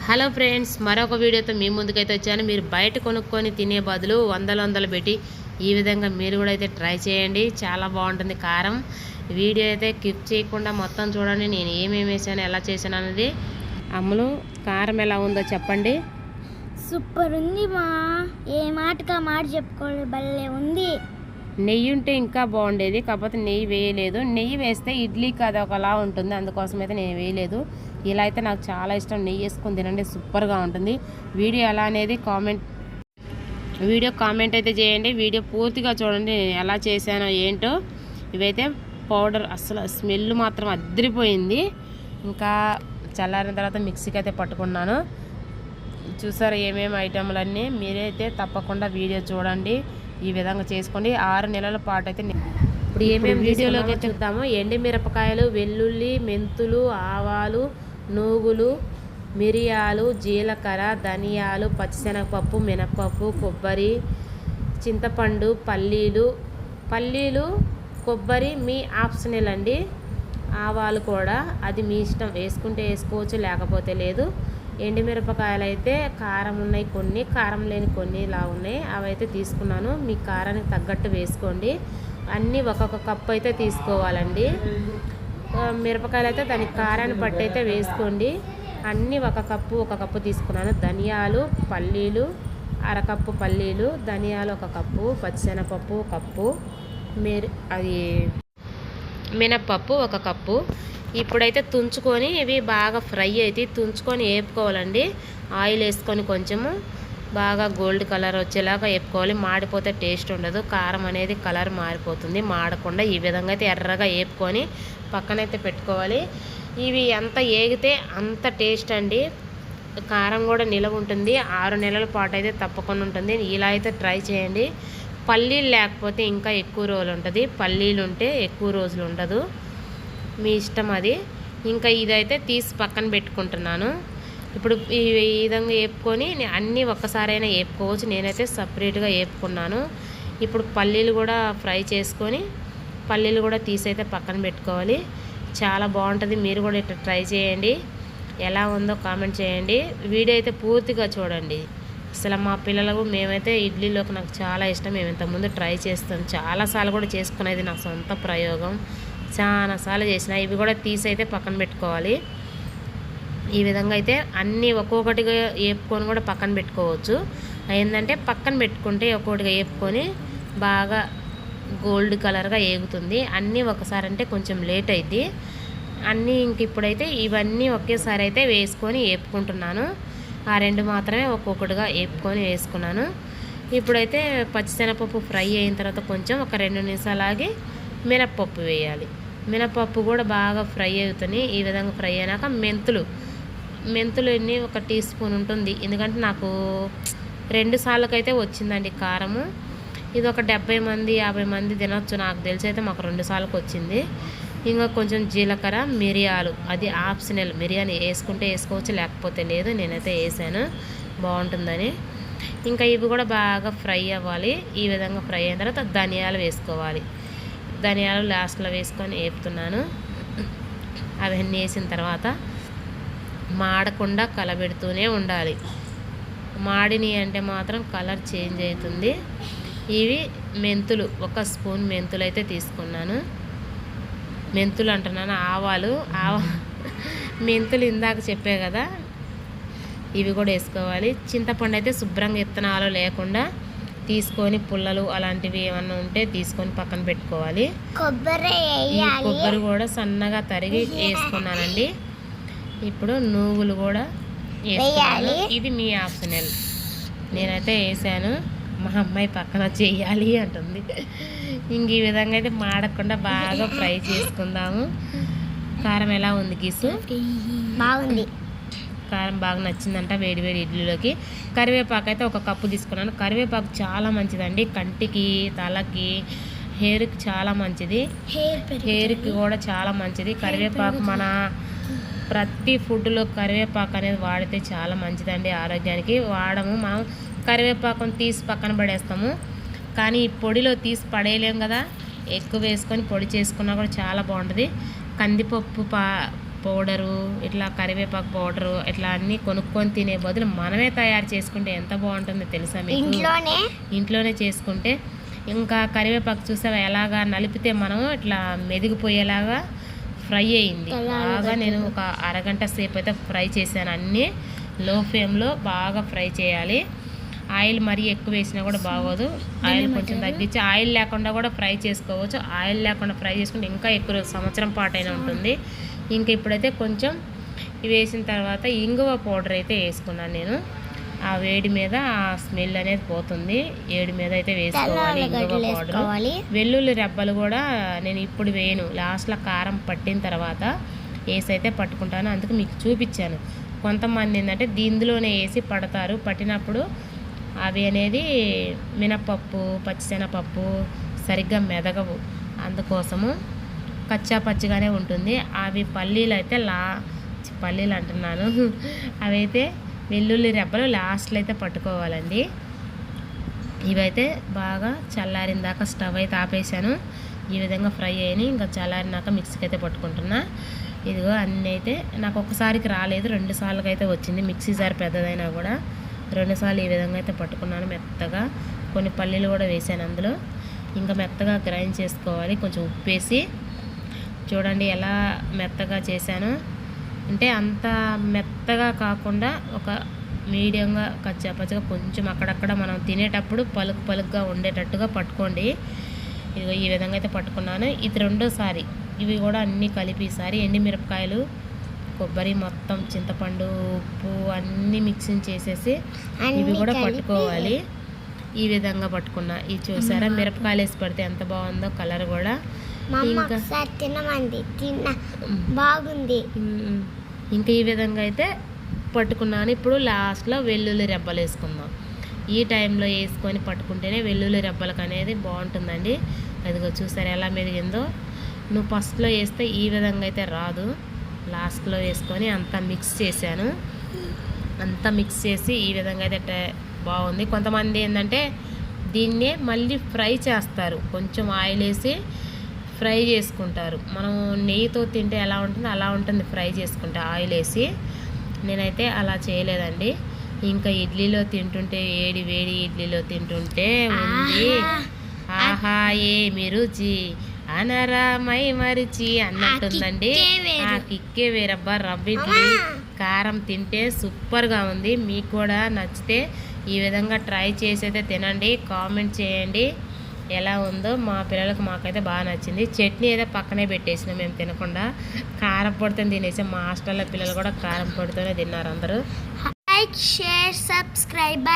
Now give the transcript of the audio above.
Hello friends, మరొక వీడియోతో మీ ముందుకైతే వచ్చాను. మీరు బయట కొనుక్కొని తినే బదులు వందలు పెట్టి ఈ విధంగా మీరు కూడా అయితే ట్రై చేయండి. చాలా బాగుంటుంది కారం. వీడియో అయితే స్కిప్ చేయకుండా మొత్తం చూడండి. నేను ఏమేమి వేసాను, ఎలా చేశాను అనేది. అమ్ములు, కారం ఎలా ఉందో చెప్పండి. సూపర్ ఉంది మా, ఏ మాటగా మాట చెప్పుకోలేదు, భలే ఉంది. నెయ్యి ఉంటే ఇంకా బాగుండేది, కాకపోతే నెయ్యి వేయలేదు. నెయ్యి వేస్తే ఇడ్లీకి అది ఒకలా ఉంటుంది, అందుకోసం అయితే నేను వేయలేదు. ఇలా అయితే నాకు చాలా ఇష్టం. నెయ్యి వేసుకొని తినండి, సూపర్గా ఉంటుంది. వీడియో ఎలా అనేది కామెంట్ అయితే చేయండి. వీడియో పూర్తిగా చూడండి, నేను ఎలా చేశానో ఏంటో. ఇవైతే పౌడర్ అసలు స్మెల్ మాత్రం అద్దరిపోయింది. ఇంకా చల్లారిన తర్వాత మిక్సీకి అయితే పట్టుకున్నాను. చూసారా ఏమేమి ఐటెంలన్నీ. మీరైతే తప్పకుండా వీడియో చూడండి, ఈ విధంగా చేసుకోండి. 6 నెలల పాటు అయితే. ఇప్పుడు ఏమేమి వీడియోలోకి చూద్దాము. ఎండుమిరపకాయలు, వెల్లుల్లి, మెంతులు, ఆవాలు, నూగులు, మిరియాలు, జీలకర్ర, ధనియాలు, పచ్చిశనగపప్పు, మినపప్పు, కొబ్బరి, చింతపండు, పల్లీలు, కొబ్బరి మీ ఆప్షనల్ అండి. ఆవాలు కూడా అది మీ ఇష్టం, వేసుకుంటే వేసుకోవచ్చు, లేకపోతే లేదు. ఎండుమిరపకాయలు అయితే కారం ఉన్నాయి కొన్ని, కారం లేని కొన్ని ఇలా ఉన్నాయి. అవైతే తీసుకున్నాను. మీ కారానికి తగ్గట్టు వేసుకోండి. అన్నీ ఒక్కొక్క కప్పు అయితే తీసుకోవాలండి. మిరపకాయలు అయితే దానికి కారాన్ని బట్టి అయితే వేసుకోండి. అన్నీ ఒక కప్పు తీసుకున్నాను. ధనియాలు, పల్లీలు అరకప్పు, పల్లీలు ధనియాలు 1 కప్పు, పచ్చిశనగపప్పు 1 కప్పు, మినప్పప్పు 1 కప్పు. ఇప్పుడైతే తుంచుకొని ఇవి బాగా ఫ్రై అయితే తుంచుకొని వేపుకోవాలండి. ఆయిల్ వేసుకొని కొంచెము బాగా గోల్డ్ కలర్ వచ్చేలాగా వేపుకోవాలి. మాడిపోతే టేస్ట్ ఉండదు, కారం అనేది కలర్ మారిపోతుంది. మాడకుండా ఈ విధంగా అయితే ఎర్రగా వేపుకొని పక్కనైతే పెట్టుకోవాలి. ఇవి ఎంత ఏగితే అంత టేస్ట్ అండి. కారం కూడా నిలవ ఉంటుంది. 6 నెలల పాటు అయితే తప్పకుండా ఉంటుంది. ఇలా అయితే ట్రై చేయండి. పల్లీలు లేకపోతే ఇంకా ఎక్కువ రోజులు ఉంటుంది, పల్లీలు ఉంటే ఎక్కువ రోజులు ఉండదు, మీ ఇష్టం అది. ఇంకా ఇదైతే తీసి పక్కన పెట్టుకుంటున్నాను. ఇప్పుడు ఈ విధంగా వేపుకొని అన్నీ ఒక్కసారైనా వేపుకోవచ్చు. నేనైతే సపరేట్గా వేపుకున్నాను. ఇప్పుడు పల్లీలు కూడా ఫ్రై చేసుకొని పల్లీలు కూడా తీసైతే పక్కన పెట్టుకోవాలి. చాలా బాగుంటుంది. మీరు కూడా ఇట్లా ట్రై చేయండి. ఎలా ఉందో కామెంట్ చేయండి. వీడియో అయితే పూర్తిగా చూడండి. అసలు మా పిల్లలకు మేమైతే ఇడ్లీలోకి నాకు చాలా ఇష్టం. మేము ఇంతకుముందు ట్రై చేస్తాం, చాలాసార్లు కూడా చేసుకునేది, నా సొంత ప్రయోగం. చాలాసార్లు చేసిన. ఇవి కూడా తీసి అయితే పక్కన పెట్టుకోవాలి. ఈ విధంగా అయితే అన్నీ ఒక్కొక్కటిగా వేపుకొని కూడా పక్కన పెట్టుకోవచ్చు. ఏంటంటే పక్కన పెట్టుకుంటే ఒక్కొక్కటిగా వేపుకొని బాగా గోల్డ్ కలర్గా ఏగుతుంది. అన్నీ ఒకసారి అంటే కొంచెం లేట్ అవుతుంది అన్నీ. ఇంక ఇప్పుడైతే ఇవన్నీ ఒకేసారి అయితే వేసుకొని వేపుకుంటున్నాను. ఆ 2 మాత్రమే ఒక్కొక్కటిగా వేపుకొని వేసుకున్నాను. ఇప్పుడైతే పచ్చిశనగపప్పు ఫ్రై అయిన తర్వాత కొంచెం ఒక 2 నిమిషాలు ఆగి మినప్పప్పు వేయాలి. మినపప్పు కూడా బాగా ఫ్రై అవుతుంది. ఈ విధంగా ఫ్రై అయినాక మెంతులు ఎన్ని 1 టీ స్పూన్ ఉంటుంది. ఎందుకంటే నాకు 2 సార్లకైతే వచ్చిందండి కారము. ఇది ఒక 70 మంది 50 మంది తినొచ్చు, నాకు తెలిసి అయితే మాకు 2 సార్లకు వచ్చింది. ఇంకా కొంచెం జీలకర్ర, మిరియాలు అది ఆప్షనల్. మిరియాలు వేసుకుంటే వేసుకోవచ్చు, లేకపోతే లేదు. నేనైతే వేసాను, బాగుంటుందని. ఇంకా ఇవి కూడా బాగా ఫ్రై అవ్వాలి. ఈ విధంగా ఫ్రై అయిన తర్వాత ధనియాలు వేసుకోవాలి. ధనియాలు లాస్ట్లో వేసుకొని వేపుతున్నాను. అవన్నీ వేసిన తర్వాత మాడకుండా కలబెడుతూనే ఉండాలి. మాడిని అంటే మాత్రం కలర్ చేంజ్ అవుతుంది. ఇవి మెంతులు 1 స్పూన్ మెంతులు అయితే తీసుకున్నాను. మెంతులు అంటున్నాను, మెంతులు ఇందాక చెప్పే కదా, ఇవి కూడా వేసుకోవాలి. చింతపండు అయితే శుభ్రంగా విత్తనాలు లేకుండా తీసుకొని, పుల్లలు అలాంటివి ఏమన్నా ఉంటే తీసుకొని పక్కన పెట్టుకోవాలి. కొబ్బరి కూడా సన్నగా తరిగి వేసుకున్నానండి. ఇప్పుడు నువ్వులు కూడా వేసుకున్నాను. ఇది మీ ఆప్షనల్. నేనైతే వేసాను. మా అమ్మాయి పక్కన చెయ్యాలి అంటుంది. ఇంక ఈ విధంగా అయితే మాడకుండా బాగా ఫ్రై చేసుకుందాము. కారం ఎలా ఉంది గీసు? బాగుంది. కారం బాగా నచ్చిందంట వేడివేడి ఇడ్లీలోకి. కరివేపాకు అయితే 1 కప్పు తీసుకున్నాను. కరివేపాకు చాలా మంచిదండి, కంటికి, తలకి, హెయిర్కి చాలా మంచిది. హెయిర్కి కూడా చాలా మంచిది కరివేపాకు. మన ప్రతి ఫుడ్లో కరివేపాకు అనేది వాడితే చాలా మంచిదండి ఆరోగ్యానికి. వాడము మనం కరివేపాకును తీసి పక్కన పడేస్తాము, కానీ ఈ పొడిలో తీసి పడేయలేము కదా. ఎక్కువ వేసుకొని పొడి చేసుకున్నా కూడా చాలా బాగుంటుంది. కందిపప్పు పౌడరు ఇట్లా కరివేపాకు పౌడరు ఇట్లా అన్నీ కొనుక్కొని తినే బదులు మనమే తయారు చేసుకుంటే ఎంత బాగుంటుందో తెలుసా మీకు? ఇంట్లోనే చేసుకుంటే ఇంకా కరివేపాకు చూసావా ఎలాగా నలిపితే మనం ఇట్లా మెదిగిపోయేలాగా ఫ్రై అయింది బాగా. నేను ఒక అరగంట సేపు అయితే ఫ్రై చేశాను. అన్నీ లో ఫ్లేమ్లో బాగా ఫ్రై చేయాలి. ఆయిల్ మరీ ఎక్కువ వేసినా కూడా బాగోదు. ఆయిల్ కొంచెం తగ్గించి ఆయిల్ లేకుండా కూడా ఫ్రై చేసుకోవచ్చు. ఆయిల్ లేకుండా ఫ్రై చేసుకుంటే ఇంకా ఎక్కువ సంవత్సరం పాటైనా ఉంటుంది. ఇంకా ఇప్పుడైతే కొంచెం ఇవి వేసిన తర్వాత ఇంగువ పౌడర్ అయితే వేసుకున్నాను నేను. ఆ వేడి మీద ఆ స్మెల్ అనేది పోతుంది. వేడి మీద అయితే వేసుకోవాలి ఇంగువ పౌడర్. వెల్లుల్లి రెబ్బలు కూడా నేను ఇప్పుడు వేయను, లాస్ట్లో కారం పట్టిన తర్వాత వేసి అయితే పట్టుకుంటాను. అందుకు మీకు చూపించాను. కొంతమంది ఏంటంటే దీంట్లోనే వేసి పడతారు. పట్టినప్పుడు అవి అనేది మినపప్పు పచ్చిశనగపప్పు సరిగ్గా మెదగవు, అందుకోసము కచ్చా పచ్చిగానే ఉంటుంది. అవి పల్లీలు అయితే పల్లీలు అంటున్నాను అవైతే వెల్లుల్లి రెబ్బలు లాస్ట్లో అయితే పట్టుకోవాలండి. ఇవైతే బాగా చల్లారిన దాకా స్టవ్ అయితే ఆపేసాను. ఈ విధంగా ఫ్రై అయ్యి ఇంకా చల్లారినాక మిక్సీకి అయితే పట్టుకుంటున్నా. ఇదిగో అన్నీ అయితే నాకు ఒక్కసారికి రాలేదు, 2 సార్లుగా అయితే వచ్చింది. మిక్సీ జార్ పెద్దదైనా కూడా 2 సార్లు ఈ విధంగా అయితే పట్టుకున్నాను మెత్తగా. కొన్ని పల్లీలు కూడా వేసాను అందులో. ఇంకా మెత్తగా గ్రైండ్ చేసుకోవాలి. కొంచెం ఉప్పు వేసి చూడండి ఎలా మెత్తగా చేశాను. అంటే అంత మెత్తగా కాకుండా ఒక మీడియంగా కచ్చాపచ్చగా కొంచెం అక్కడక్కడ మనం తినేటప్పుడు పలుకుగా ఉండేటట్టుగా పట్టుకోండి. ఇదిగో ఈ విధంగా అయితే పట్టుకున్నాను. ఇది 2వసారి. ఇవి కూడా అన్నీ కలిపి ఈసారి ఎండుమిరపకాయలు కొబ్బరి మొత్తం చింతపండు ఉప్పు అన్నీ మిక్సింగ్ చేసేసి ఇవి కూడా పట్టుకోవాలి. ఈ విధంగా పట్టుకున్నా. ఇది చూసారా మిరపకాయలు వేసి పడితే ఎంత బాగుందో కలర్ కూడా. ఇంకా బాగుంది. ఇంకా ఈ విధంగా అయితే పట్టుకున్నాను. ఇప్పుడు లాస్ట్లో వెల్లుల్లి రెబ్బలు వేసుకుందాం. ఈ టైంలో వేసుకొని పట్టుకుంటేనే వెల్లుల్లి రెబ్బలకు అనేది బాగుంటుందండి. అదిగో చూసారు ఎలా మెదిగిందో. నువ్వు ఫస్ట్లో వేస్తే ఈ విధంగా అయితే రాదు. లాస్ట్లో వేసుకొని అంతా మిక్స్ చేశాను. అంతా మిక్స్ చేసి ఈ విధంగా అయితే బాగుంది. కొంతమంది ఏంటంటే దీన్నే మళ్ళీ ఫ్రై చేస్తారు, కొంచెం ఆయిల్ వేసి ఫ్రై చేసుకుంటారు. మనం నెయ్యితో తింటే ఎలా ఉంటుందో అలా ఉంటుంది ఫ్రై చేసుకుంటే ఆయిల్ వేసి. నేనైతే అలా చేయలేదండి. ఇంకా ఇడ్లీలో తింటుంటే వేడి ఇడ్లీలో తింటుంటే ఉంది ఆహా ఏమి రుచి అనరామై మరిచి అన్నట్టుందండి. ఆ కిక్కే వేరబ్బా. రవ్వ ఇడ్లీ కారం తింటే సూపర్గా ఉంది. మీకు కూడా నచ్చితే ఈ విధంగా ట్రై చేసి అయితే తినండి, కామెంట్ చేయండి ఎలా ఉందో. మా పిల్లలకు మాకైతే బాగా నచ్చింది. చట్నీ అయితే పక్కనే పెట్టేసినాం మేము తినకుండా. కారం పొడితో తినేసాం. మా హాస్టల్లో పిల్లలు కూడా కారం పొడితోనే తిన్నారు అందరూ. Like, share, subscribe.